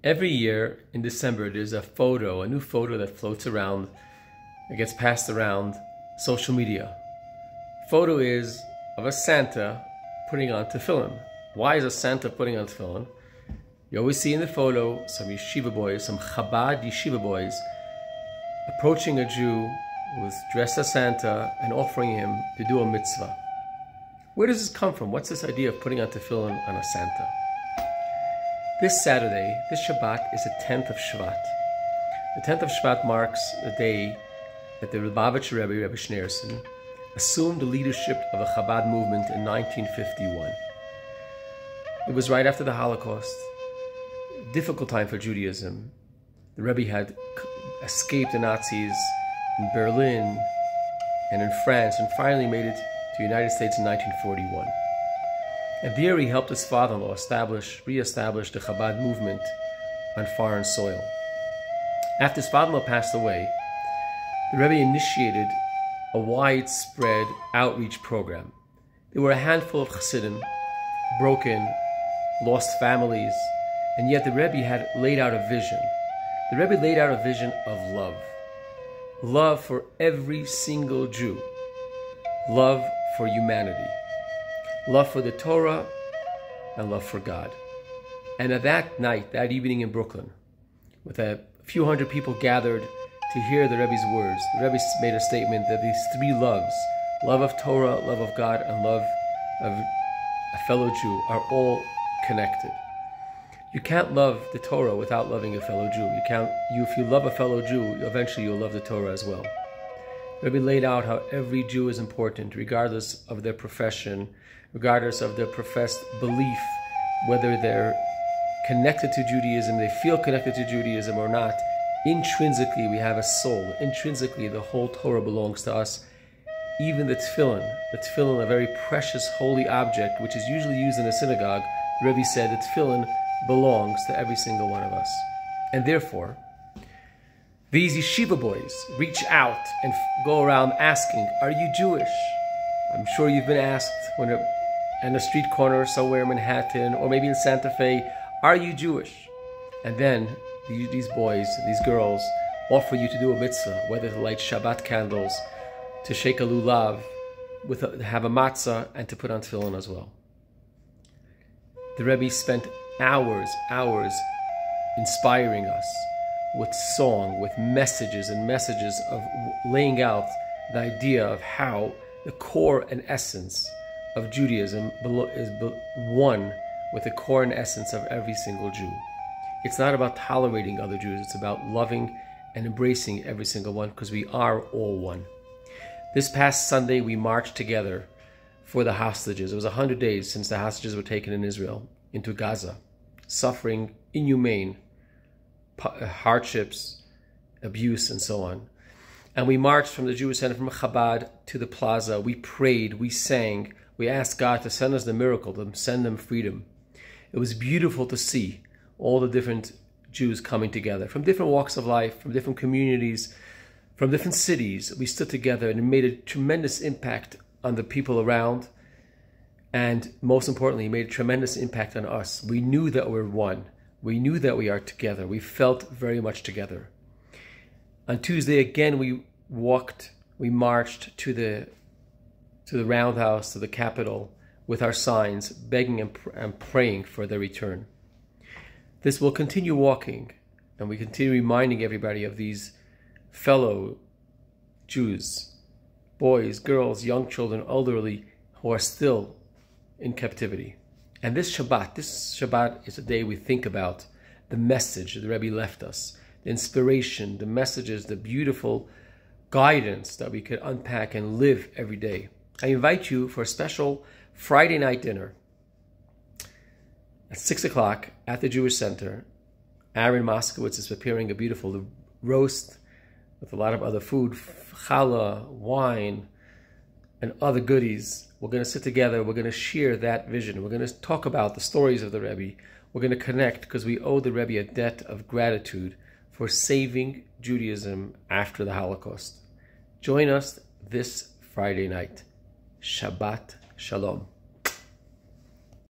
Every year in December, there's a new photo that floats around, that gets passed around social media. Photo is of a Santa putting on tefillin. Why is a Santa putting on tefillin? You always see in the photo some yeshiva boys, some Chabad yeshiva boys, approaching a Jew who's dressed as Santa and offering him to do a mitzvah. Where does this come from? What's this idea of putting on tefillin on a Santa? This Saturday, this Shabbat, is the 10th of Shvat. The 10th of Shvat marks the day that the Lubavitcher Rebbe, Rebbe Schneerson, assumed the leadership of the Chabad movement in 1951. It was right after the Holocaust, difficult time for Judaism. The Rebbe had escaped the Nazis in Berlin and in France, and finally made it to the United States in 1941. And there he helped his father-in-law re-establish the Chabad movement on foreign soil. After his father-in-law passed away, the Rebbe initiated a widespread outreach program. There were a handful of Chassidim, broken, lost families, and yet the Rebbe had laid out a vision. The Rebbe laid out a vision of love. Love for every single Jew. Love for humanity. Love for the Torah and love for God. And at that night, that evening in Brooklyn, with a few hundred people gathered to hear the Rebbe's words, the Rebbe made a statement that these three loves, love of Torah, love of God, and love of a fellow Jew, are all connected. You can't love the Torah without loving a fellow Jew. If you love a fellow Jew, eventually you'll love the Torah as well. The Rebbe laid out how every Jew is important, regardless of their profession, regardless of their professed belief, whether they're connected to Judaism, they feel connected to Judaism or not. Intrinsically, we have a soul. Intrinsically, the whole Torah belongs to us. Even the tefillin, a very precious, holy object, which is usually used in a synagogue, the Rebbe said that tefillin belongs to every single one of us. And therefore, these yeshiva boys reach out and go around asking, are you Jewish? I'm sure you've been asked when in a street corner somewhere in Manhattan, or maybe in Santa Fe, are you Jewish? And then these boys, these girls, offer you to do a mitzvah, whether to light Shabbat candles, to shake a lulav, have a matzah, and to put on tefillin as well. The Rebbe spent hours inspiring us with song, with messages of laying out the idea of how the core and essence of Judaism is one with the core and essence of every single Jew. It's not about tolerating other Jews, it's about loving and embracing every single one, because we are all one. This past Sunday, we marched together for the hostages. It was 100 days since the hostages were taken in Israel into Gaza, suffering inhumane hardships, abuse, and so on. And we marched from the Jewish Center, from Chabad to the plaza. We prayed, we sang, we asked God to send us the miracle, to send them freedom. It was beautiful to see all the different Jews coming together from different walks of life, from different communities, from different cities. We stood together, and it made a tremendous impact on the people around. And most importantly, it made a tremendous impact on us. We knew that we're one. We knew that we are together. We felt very much together. On Tuesday, again, we marched to the roundhouse, to the Capitol, with our signs, begging and praying for their return. This will continue walking, and we continue reminding everybody of these fellow Jews, boys, girls, young children, elderly, who are still in captivity. And this Shabbat is a day we think about the message the Rebbe left us, the inspiration, the messages, the beautiful guidance that we could unpack and live every day. I invite you for a special Friday night dinner at 6 o'clock at the Jewish Center. Aaron Moskowitz is preparing a beautiful roast with a lot of other food, challah, wine, and other goodies. We're going to sit together. We're going to share that vision. We're going to talk about the stories of the Rebbe. We're going to connect, because we owe the Rebbe a debt of gratitude for saving Judaism after the Holocaust. Join us this Friday night. Shabbat Shalom.